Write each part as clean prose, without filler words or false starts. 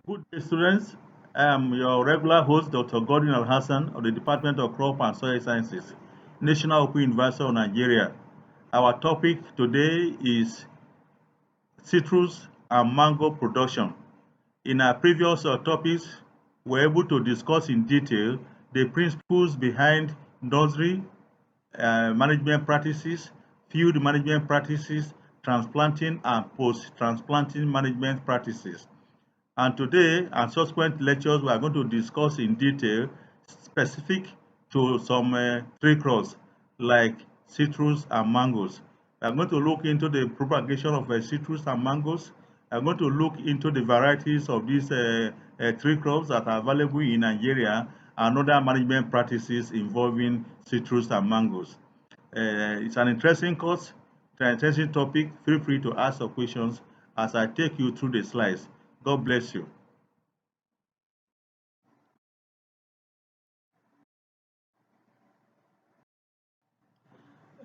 Good day, students. I am your regular host, Dr. Gordon Al-Hassan of the Department of Crop and Soil Sciences, National Open University of Nigeria. Our topic today is citrus and mango production. In our previous topics, we were able to discuss in detail the principles behind nursery management practices, field management practices, transplanting and post-transplanting management practices. And today and subsequent lectures, we are going to discuss in detail specific to some tree crops like citrus and mangoes. We are going to look into the propagation of citrus and mangoes. We are going to look into the varieties of these tree crops that are available in Nigeria and other management practices involving citrus and mangoes. It's an interesting course, it's an interesting topic. Feel free to ask your questions as I take you through the slides. God bless you.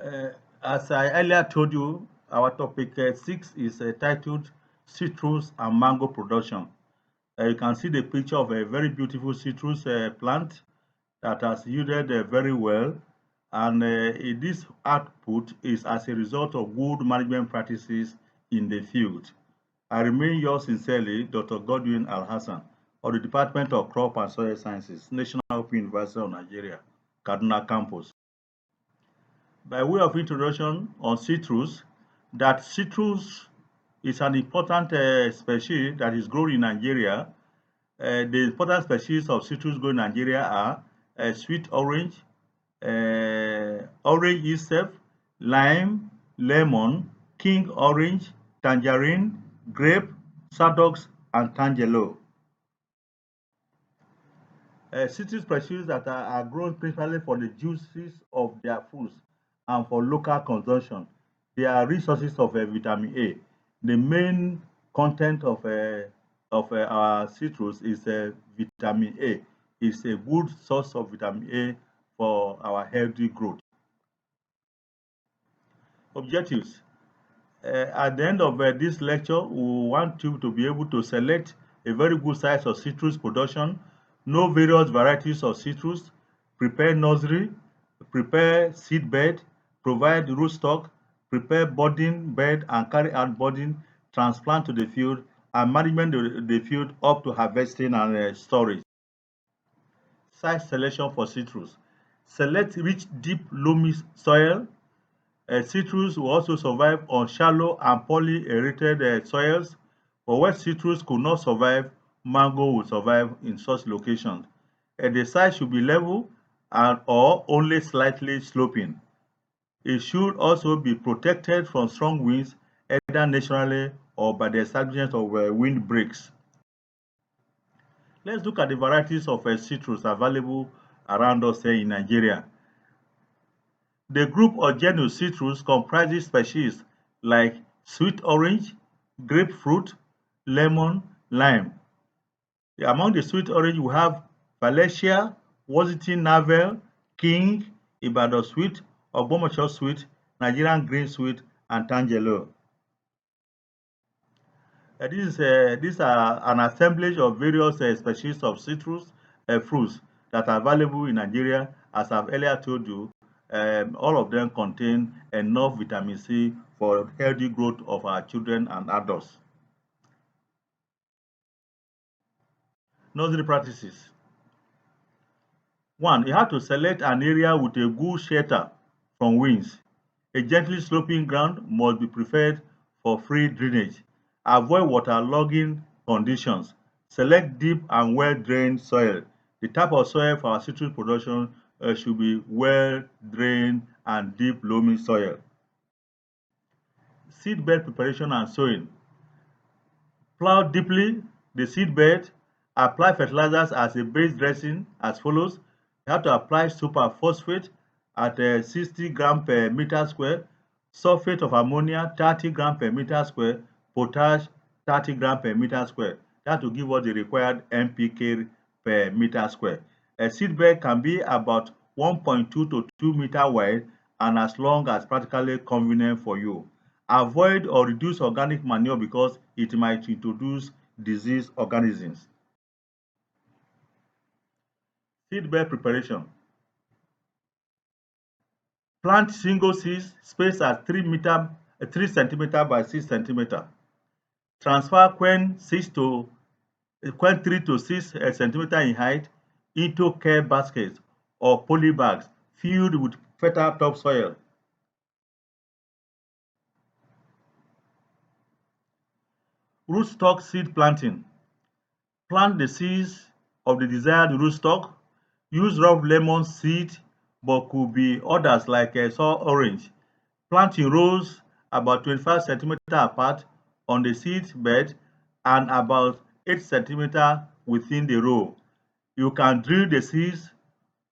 Uh, as I earlier told you, our topic 6 is titled Citrus and Mango Production. You can see the picture of a very beautiful citrus plant that has yielded very well, and this output is as a result of good management practices in the field. I remain yours sincerely, Dr. Godwin Al-Hassan of the Department of Crop and Soil Sciences, National Open University of Nigeria, Kaduna Campus. By way of introduction on citrus, that citrus is an important species that is grown in Nigeria. The important species of citrus grown in Nigeria are sweet orange, orange itself, lime, lemon, king orange, tangerine, grape, sardox, and tangelo. Citrus species that are grown principally for the juices of their fruits and for local consumption. They are rich sources of vitamin A. The main content of our citrus is vitamin A. It's a good source of vitamin A for our healthy growth. Objectives. At the end of this lecture, we want you to be able to select a very good size of citrus production, know various varieties of citrus, prepare nursery, prepare seed bed, provide rootstock, prepare budding bed and carry out budding, transplant to the field, and management the field up to harvesting and storage. Site selection for citrus. Select rich, deep, loamy soil. Citrus will also survive on shallow and poorly aerated soils, but where citrus could not survive, mango will survive in such locations. The site should be level and or only slightly sloping. It should also be protected from strong winds, either naturally or by the establishment of wind breaks. Let's look at the varieties of citrus available around us here in Nigeria. The group or genus citrus comprises species like sweet orange, grapefruit, lemon, lime. Among the sweet orange, we have Valencia, Washington Navel, King, Ibadan sweet, Ogbomoso sweet, Nigerian green sweet, and Tangelo. These are an assemblage of various species of citrus fruits that are available in Nigeria. As I've earlier told you, all of them contain enough vitamin C for healthy growth of our children and adults. Nursery practices. One, you have to select an area with a good shelter from winds. A gently sloping ground must be preferred for free drainage. Avoid waterlogging conditions. Select deep and well-drained soil. The type of soil for our citrus production should be well-drained and deep loamy soil. Seed bed preparation and sowing. Plow deeply the seed bed. Apply fertilizers as a base dressing as follows. You have to apply superphosphate at 60 gram per meter square, sulfate of ammonia 30 gram per meter square, potash 30 gram per meter square. That will give us the required NPK per meter square. A seed bed can be about 1.2 to 2 meter wide and as long as practically convenient for you. Avoid or reduce organic manure because it might introduce disease organisms. Seedbed preparation. Plant single seeds spaced at 3 centimeter by 6 centimeter. Transfer Quen 3 to 6 centimeter in height into care baskets or poly bags filled with fertile topsoil. Rootstock seed planting. Plant the seeds of the desired rootstock. Use rough lemon seed, but could be others like sour orange. Plant in rows about 25 centimeter apart on the seed bed and about 8 centimeter within the row. You can drill the seeds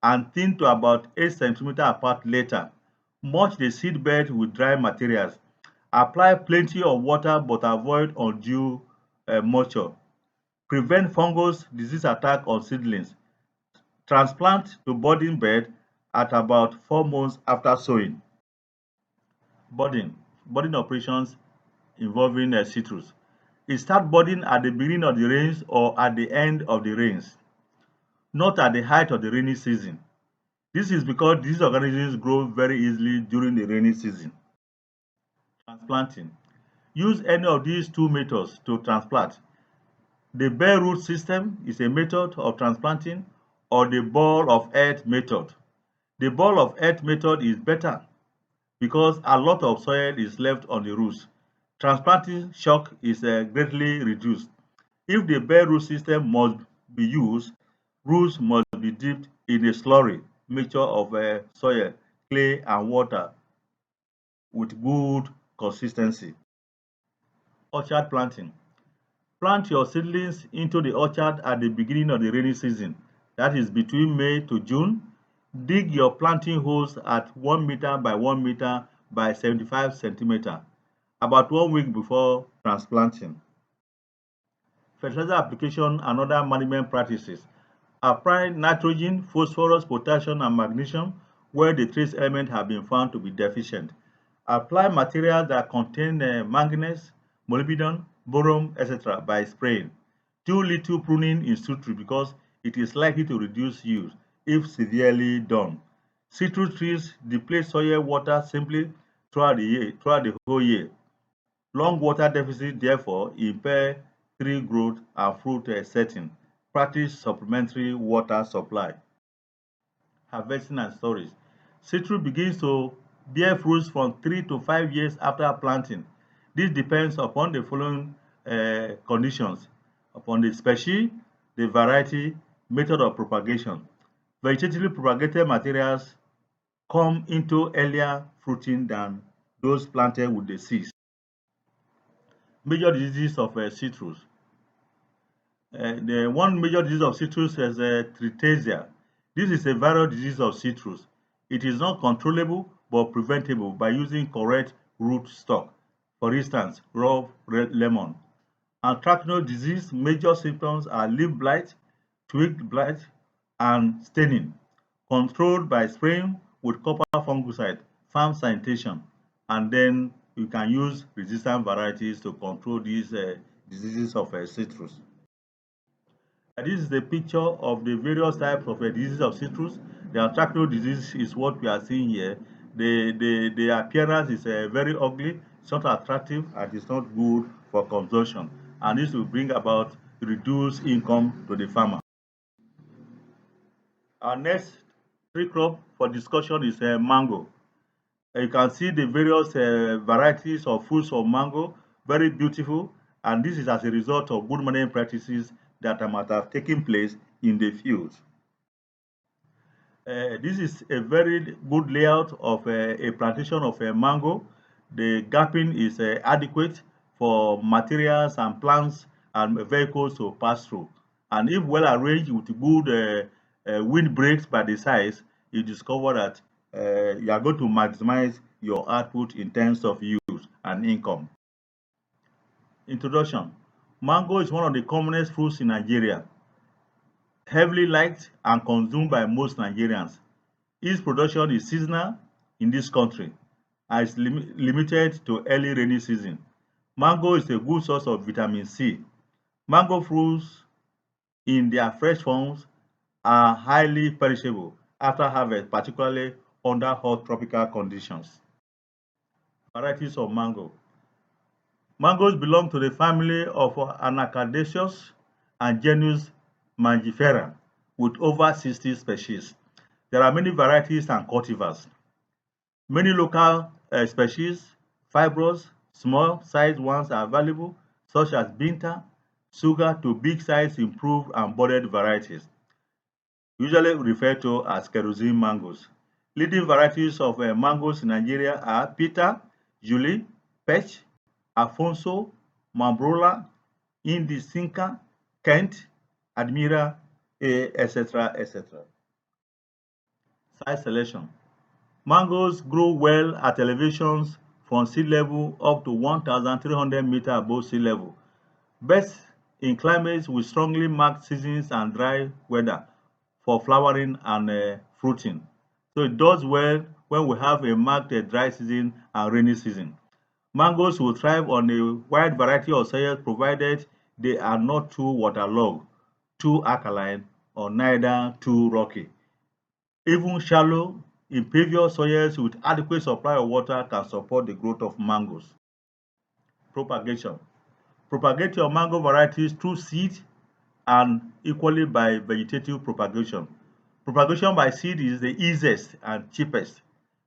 and thin to about 8 centimeter apart later. Mulch the seed bed with dry materials. Apply plenty of water but avoid undue moisture. Prevent fungus disease attack on seedlings. Transplant to budding bed at about 4 months after sowing. Budding operations involving citrus. It starts budding at the beginning of the rains or at the end of the rains, not at the height of the rainy season. This is because these organisms grow very easily during the rainy season. Transplanting. Use any of these two methods to transplant. The bare root system is a method of transplanting, or the ball of earth method. The ball of earth method is better because a lot of soil is left on the roots. Transplanting shock is greatly reduced. If the bare root system must be used, roots must be dipped in a slurry mixture of soil, clay, and water with good consistency. Orchard planting. Plant your seedlings into the orchard at the beginning of the rainy season, that is between May to June. Dig your planting holes at 1 meter by 1 meter by 75 centimeter, about 1 week before transplanting. Fertilizer application and other management practices. Apply nitrogen, phosphorus, potassium, and magnesium where the trace elements have been found to be deficient. Apply materials that contain manganese, molybdenum, boron, etc. by spraying. Do little pruning in citrus because it is likely to reduce yield if severely done. Citrus trees deplete soil water simply throughout the whole year. Long water deficit therefore impair tree growth and fruit setting. Practice supplementary water supply. Harvesting and storage. Citrus begins to bear fruits from 3 to 5 years after planting. This depends upon the following conditions: upon the species, the variety, method of propagation. Vegetatively propagated materials come into earlier fruiting than those planted with the seeds. Major diseases of citrus. The one major disease of citrus is Trithasia. This is a viral disease of citrus. It is not controllable but preventable by using correct root stock. For instance, raw red lemon. Anthracnose disease major symptoms are leaf blight, twig blight, and staining. Controlled by spraying with copper fungicide, farm sanitation, and then you can use resistant varieties to control these diseases of citrus. This is the picture of the various types of diseases of citrus. The anthracnose disease is what we are seeing here. The appearance is very ugly, it's not attractive, and it's not good for consumption. And this will bring about reduced income to the farmer. Our next tree crop for discussion is mango. You can see the various varieties of fruits of mango, very beautiful, and this is as a result of good management practices that might have taken place in the fields. This is a very good layout of a plantation of a mango. The gapping is adequate for materials and plants and vehicles to pass through. And if well arranged with good wind breaks by the sides, you discover that you are going to maximize your output in terms of use and income. Introduction. Mango is one of the commonest fruits in Nigeria, heavily liked and consumed by most Nigerians. Its production is seasonal in this country and is limited to early rainy season. Mango is a good source of vitamin C. Mango fruits in their fresh forms are highly perishable after harvest, particularly under hot tropical conditions. Varieties of mango. Mangoes belong to the family of Anacardiaceae and genus Mangifera with over 60 species. There are many varieties and cultivars. Many local species, fibrous, small-sized ones are available, such as Binta, sugar to big-size improved and budded varieties, usually referred to as kerosene mangoes. Leading varieties of mangoes in Nigeria are Peter, Julie, Pech, Afonso, Mambrola, Indisinka, Kent, Admira, etc., etc. Site selection. Mangoes grow well at elevations from sea level up to 1,300 meters above sea level. Best in climates with strongly marked seasons and dry weather for flowering and fruiting. So it does well when we have a marked dry season and rainy season. Mangoes will thrive on a wide variety of soils provided they are not too waterlogged, too alkaline, or neither too rocky. Even shallow, impervious soils with adequate supply of water can support the growth of mangoes. Propagation. Propagate your mango varieties through seed and equally by vegetative propagation. Propagation by seed is the easiest and cheapest.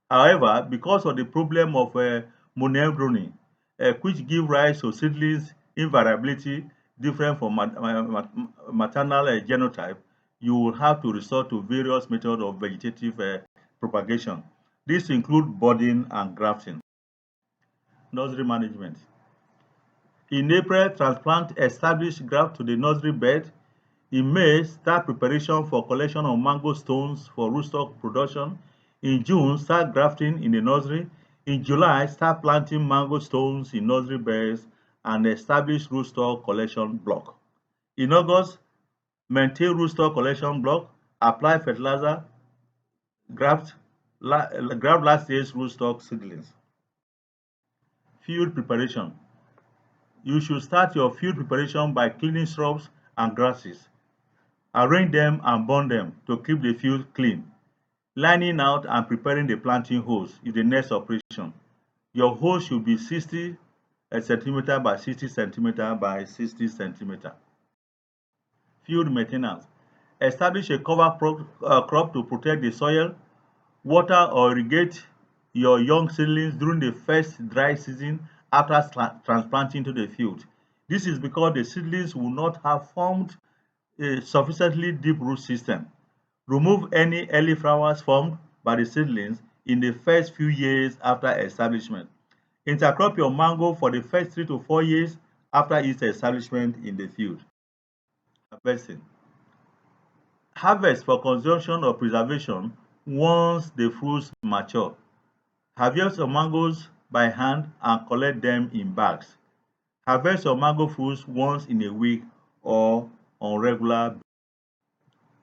However, because of the problem of monodrony, which give rise to seedlings invariability different from maternal genotype, you will have to resort to various methods of vegetative propagation. These include budding and grafting. Nursery management. In April, transplant established graft to the nursery bed. In May, start preparation for collection of mango stones for rootstock production. In June, start grafting in the nursery. In July, start planting mango stones in nursery beds and establish rootstock collection block. In August, maintain rootstock collection block, apply fertilizer, graft, graft last year's rootstock seedlings. Field preparation. You should start your field preparation by cleaning shrubs and grasses. Arrange them and burn them to keep the field clean. Lining out and preparing the planting holes is the next operation. Your hole should be 60 centimeter by 60 centimeter by 60 centimeter. Field maintenance. Establish a cover crop to protect the soil. Water or irrigate your young seedlings during the first dry season after transplanting to the field. This is because the seedlings will not have formed a sufficiently deep root system. Remove any early flowers formed by the seedlings in the first few years after establishment. Intercrop your mango for the first 3 to 4 years after its establishment in the field. Harvesting. Harvest for consumption or preservation once the fruits mature. Harvest your mangoes by hand and collect them in bags. Harvest your mango fruits once in a week or on regular basis.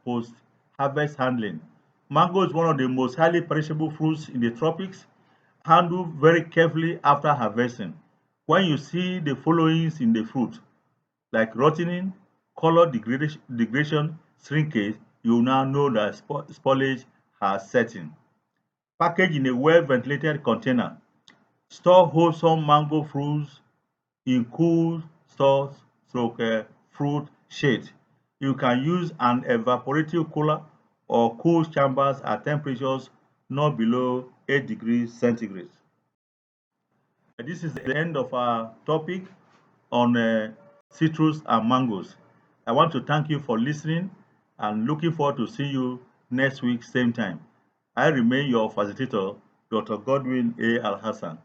Post-harvest handling. Mango is one of the most highly perishable fruits in the tropics. Handle very carefully after harvesting. When you see the followings in the fruit, like rotting, color degradation, shrinkage, you now know that spoilage has set in. Package in a well-ventilated container. Store wholesome mango fruits in cool stores fruit shade. You can use an evaporative cooler or cool chambers at temperatures not below 8 degrees centigrade. This is the end of our topic on citrus and mangoes. I want to thank you for listening and looking forward to see you next week, same time. I remain your facilitator, Dr. Godwin A. Alhassan.